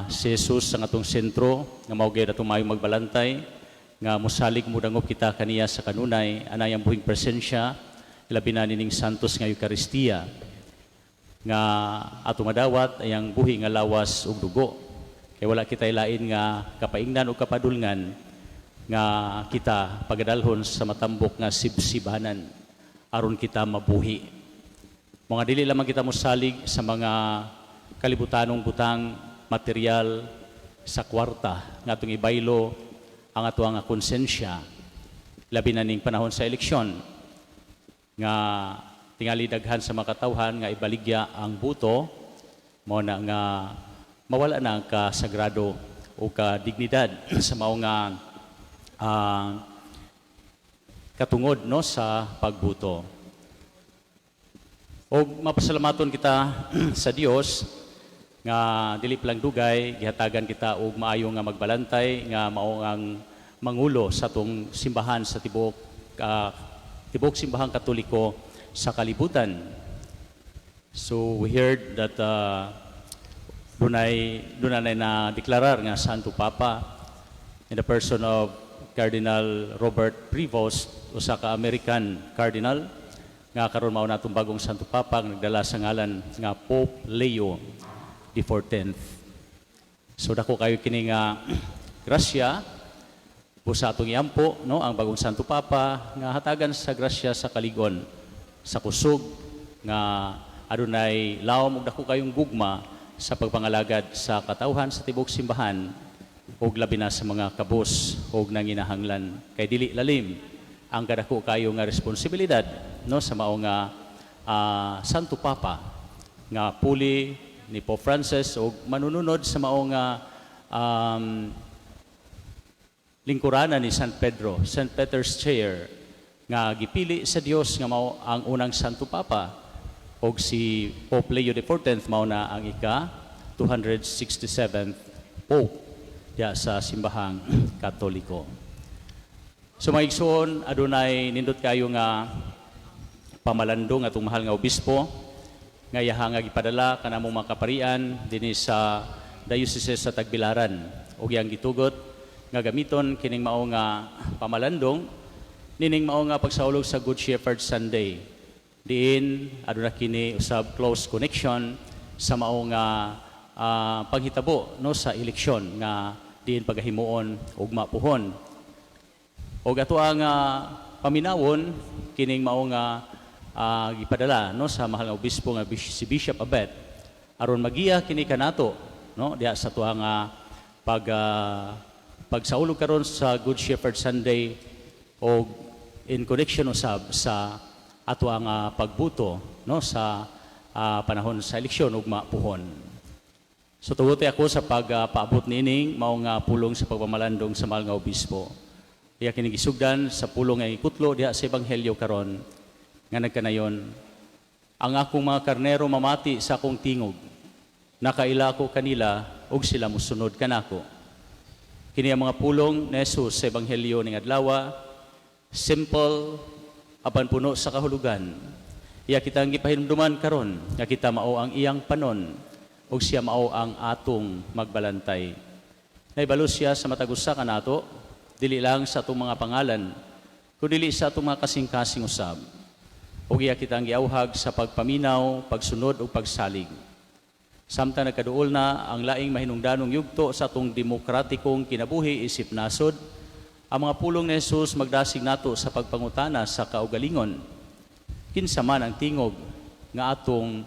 Si Jesus ang atong sentro nga mao gyud atong maayo magbalantay nga mosalig mo dangop kita kaniya sa kanunay anay ang buhing presensya labi na nining santos nga Eucharistia nga ato madawat ay ang buhi nga lawas ug dugo. Kay wala kita ilain nga kapaingnan o kapadulngan nga kita pagadalhon sa matambok nga sibsibanan aron kita mabuhi. Mga dili lamang kita mosalig sa mga kalibutanong butang material sa kwarta nga atong ibaylo ang ato nga konsensya labi na ning panahon sa eleksyon nga tingali daghan sa mga katawhan nga ibaligya ang buto mo na nga mawala na ang kasagrado o kadignidad sa mao nga katungod no sa pagbuto. O mapasalamaton kita sa Dios nga dili lang dugay gihatagan kita og maayo nga magbalantay nga mao ang mangulo sa atong simbahan sa tibok simbahang Katoliko sa kalibutan. So we heard that dunay na deklarar nga Santo Papa in the person of Cardinal Robert Prevost, usa ka American cardinal nga karon mao natong bagong Santo Papa nga nagdala sa ngalan nga Pope Leo the 14th. So dako kayo kini nga grasya busa atong iampo no ang bagong Santo Papa nga hatagan sa grasya sa kaligon sa kusog nga adunay lawom ug dako kayong gugma sa pagpangalagad sa katawhan sa tibok simbahan ug labi na sa mga kabos ug nanginahanglan kay dili lalim ang kadako kayo nga responsibilidad no sa mao nga Santo Papa nga puli ni Pope Francis ug manununod sa mao nga lingkuranan ni St. Peter's Chair nga gipili sa Dios nga mao ang unang Santo Papa og si Pope Leo the 14th mao na ang ika 267th Pope diya sa simbahang Katoliko. So maigsoon adunay nindot kayo nga pamalandong atong mahal nga obispo nga yaha nga gipadala kanamong mga kaparian dinhi sa Diocese sa Tagbilaran ug yang gitugot nga gamiton kining mao nga pamalandong nining mao nga pagsaulog sa Good Shepherd Sunday diin aduna kini usab close connection sa mao nga paghitabo no sa eleksyon nga diin pagahimuon ug mapuhon og ato ang paminawon kining mao nga gipadala no sa mahal nga obispo nga si Bishop Abet aron magiya kini kanato no diha sa tuwa nga pagsaulog karon sa Good Shepherd Sunday o in connection usab sa ato ang pagbuto no sa panahon sa eleksyon ug mapuhon. So tugote ako sa pagpaabot nining mao nga pulong sa pagpamalandong sa mahal nga obispo. Iya kini gisugdan sa pulong nga ikutlo diha sa ebanghelyo karon nga nagkanayon ang akong mga karnero mamati sa akong tingog nakaila ko kanila ug sila mosunod kanako. Kini ang mga pulong ni Jesus sa ebanghelyo ning adlaw simple apan puno sa kahulugan. Iya kitang gipahinumduman karon nga kita mao ang iyang panon ug siya mao ang atong magbalantay. Naibalo siya sa matag usa kanato dili lang sa atong mga pangalan kundi dili sa atong mga kasing-kasing usab. Ug iya kitang giawhag sa pagpaminaw, pagsunod ug pagsalig. Samtang nagkaduol na ang laing mahinungdanong yugto sa atong demokratikong kinabuhi isip nasod, ang mga pulong ni Jesus magdasig nato sa pagpangutana sa kaugalingon. Kinsa man ang tingog nga atong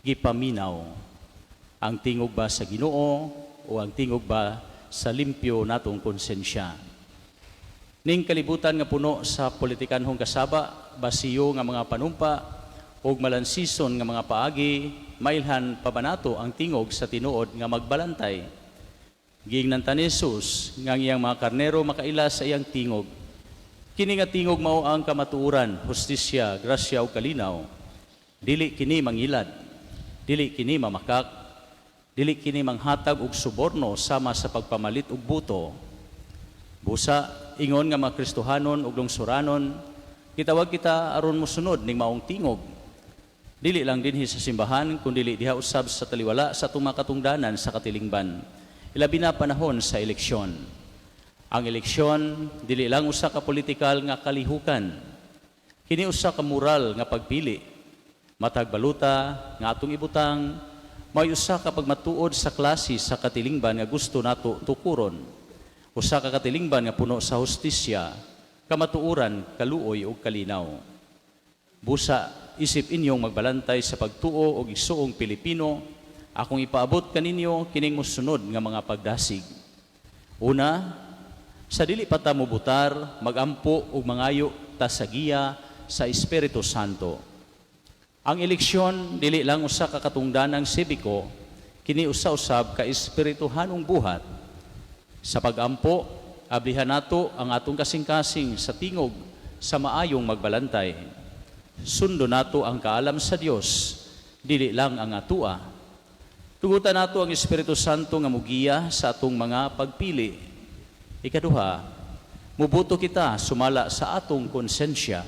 gipaminaw? Ang tingog ba sa Ginoo o ang tingog ba sa limpyo natong konsensya? Ning kalibutan nga puno sa politikanhong kasaba, basiyo nga mga panumpa ug malansison nga mga paagi, mailhan pa ba nato ang tingog sa tinuod nga magbalantay? Giingnan ta ni Jesus nga iyang mga karnero makaila sa iyang tingog. Kini nga tingog mao ang kamatuoran, hustisya, grasya ug kalinaw. Dili kini mangilad, dili kini mamakak, dili kini manghatag og suborno sama sa pagpamalit og buto. Busa ingon nga mga Kristohanon ug lungsuranon, gitawag kita aron mosunod ning maong tingog. Dili lang dinhi sa simbahan, kundi diha usab sa taliwala sa atong mga katungdanan sa katilingban. Ilabi na panahon sa eleksyon. Ang eleksyon, dili lang usa ka politikal nga kalihukan. Kini usa ka moral nga pagpili. Matag baluta nga atong ibutang, may usa ka pagmatuod sa klase sa katilingban nga gusto nato tukuron. Usa ka katilingban nga puno sa hustisya, kamatuoran, kaluoy ug kalinaw. Busa isip inyong magbalantay sa pagtuo og igsuong Pilipino, akong ipaabot kaninyo kining mosunod nga mga pagdasig. Una, sa dili pa ta mobutar, magampo ug mangayo ta sa giya sa Espiritu Santo. Ang eleksyon dili lang usa ka katungdanang sibiko, kini usa-usab ka espirituhanong buhat. Sa pagampo, ablihan nato ang atong kasing-kasing sa tingog sa maayong magbalantay. Sundo nato ang kaalam sa Dios, dili lang ang atua. Tugutan nato ang Espiritu Santo nga mugiya sa atong mga pagpili. Ikaduha, mubuto kita sumala sa atong konsensya.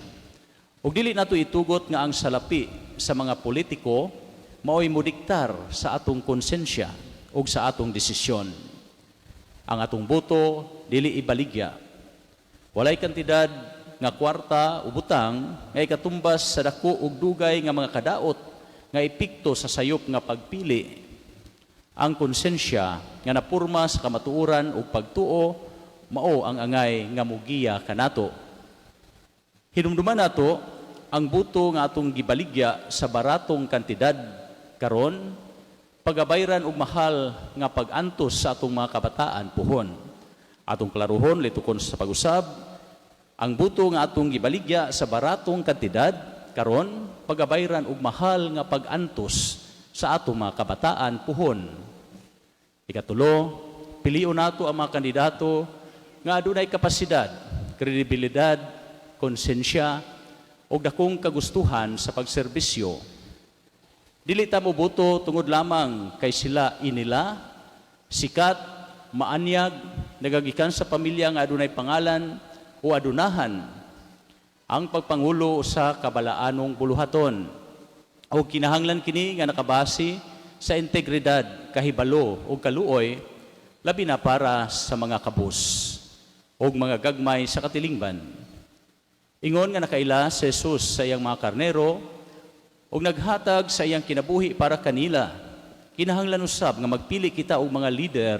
Ug dili nato itugot nga ang salapi sa mga politiko mao'y mudiktar sa atong konsensya ug sa atong desisyon. Ang atong boto dili ibaligya. Walay kantidad nga kwarta o butang nga ikatumbas sa dako ug dugay nga mga kadaot nga epekto sa sayop nga pagpili. Ang konsensya nga napurma sa kamatuoran ug pagtuo mao ang angay nga mugiya kanato. Hinumduman nato ang buto nga atong gibaligya sa baratong kantidad karon pagabayran og mahal nga pag-antos sa atong mga kabataan puhon. Atong klaruhon litukon sa pag-usab, ang buto nga atong gibaligya sa baratong kantidad karon pagabayran og mahal nga pag-antos sa atong mga kabataan puhon. Ikatulo, pilion nato ang mga kandidato nga adunay kapasidad, kredibilidad, konsensya o dakong kagustuhan sa pagserbisyo. Dili ta moboto tungod lamang kay sila inila, sikat, maanyag, nagagikan sa pamilya nga adunay pangalan o adunahan. Ang pagpangulo sa kabalaanong buluhaton o kinahanglan kini nga nakabase sa integridad, kahibalo o kaluoy, labi na para sa mga kabus o mga gagmay sa katilingban. Ingon nga nakaila si Jesus sa iyang mga karnero o naghatag sa iyang kinabuhi para kanila. Kinahanglan usab nga magpili kita og mga lider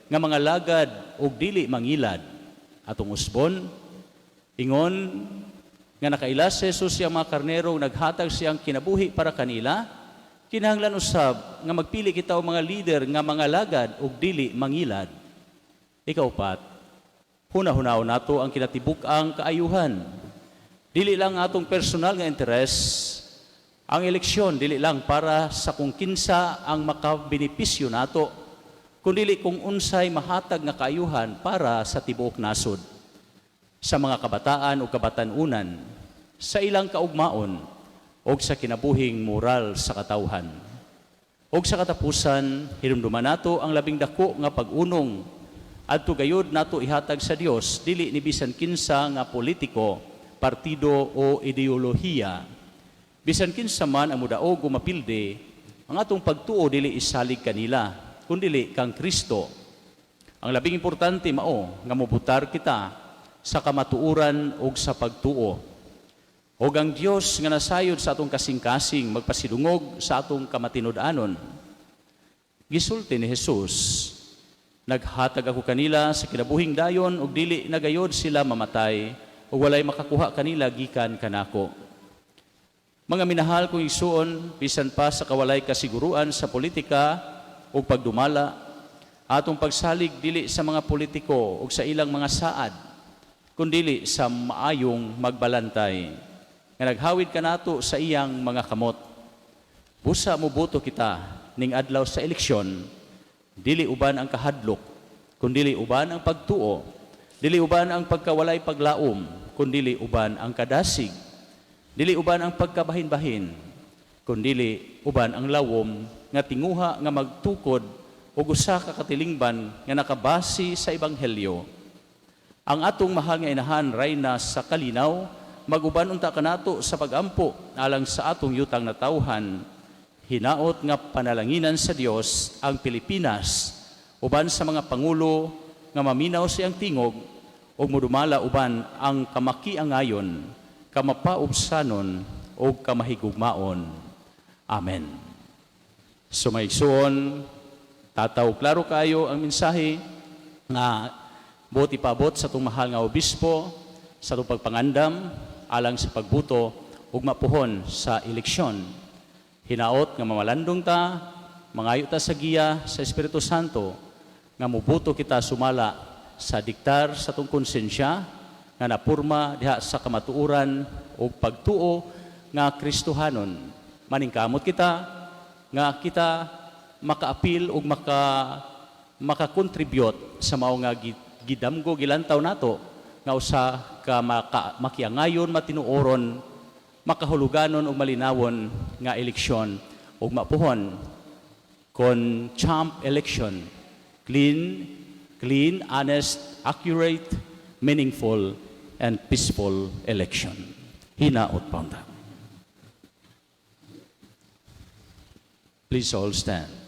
nga mga lagad o dili mangilad. Atong usbon, ingon nga nakaila si Jesus sa iyang mga karnero o naghatag sa iyang kinabuhi para kanila. Kinahanglan usab nga magpili kita og mga lider nga mga lagad o dili mangilad. Ikaupat, hunahunaw nato ang kinatibuk-ang kaayuhan. Dili lang atong personal nga interes, ang eleksyon dili lang para sa kung kinsa ang makabenepisyo nato, kundi kung unsay mahatag nga kaayuhan para sa tibuok nasod, sa mga kabataan o kabatanunan, sa ilang kaugmaon o sa kinabuhing moral sa katawhan. O sa katapusan, hinumduman nato ang labing dako nga pag-unong at tugayod nato ihatag sa Dios, dili ni bisan kinsa nga politiko, partido o ideolohiya. Bisan kinsa man ang mudaog o mapilde, ang atong pagtuo dili isalig kanila, kundi kang Kristo. Ang labing importante mao nga mobutar kita sa kamatuoran o sa pagtuo. O ang Dios nga nasayod sa atong kasing-kasing magpasidungog sa atong kamatinud-anon. Gisulti ni Jesus, naghatag ako kanila sa kinabuhing dayon ug dili nagayod sila mamatay o walay makakuha kanila gikan kanako. Mga minahal kong igsuon, bisan pa sa kawalay kasiguruan sa politika o pagdumala, atong pagsalig dili sa mga politiko o sa ilang mga saad, kundi sa maayong magbalantay, nga naghawid kanato sa iyang mga kamot. Busa mo boto kita ning adlaw sa eleksyon, dili uban ang kahadlok, kundi uban ang pagtuo, dili uban ang pagkawalay paglaom, kundi uban ang kadasig. Dili uban ang pagkabahin-bahin, kundi uban ang lawom nga tinguha nga magtukod ug usa ka katilingban nga nakabase sa ebanghelyo. Ang atong mahal nga inahan rayna sa kalinaw maguban unta kanato sa pagampo alang sa atong yutang na tawhan. Hinaot nga panalanginan sa Dios ang Pilipinas uban sa mga pangulo nga maminaw siyang tingog ug modumala uban ang kamakiangayon, kamapaubsanon o kamahigugmaon. Amen. Sumaigsoon, tataw klaro kayo ang mensahe nga buti paabot sa itong mahal nga obispo sa itong pagpangandam alang sa pagbuto ug mapuhon sa eleksyon. Hinaot nga mamalandong ta, mangayo ta sa giya sa Espiritu Santo, nga mubuto kita sumala sa diktar sa itong konsensya nga napurma diha sa kamatuoran o pagtuo nga Kristohanon. Maningkamot kita nga kita makaapil o makakontribute sa mao nga gidamgo gilantaw nato nga usa ka makiangayon, matinuoron, makahuluganon o malinawon nga eleksyon o mapuhon kon champ election, clean, honest, accurate, meaningful, and peaceful election. Hinaot pa. Please all stand.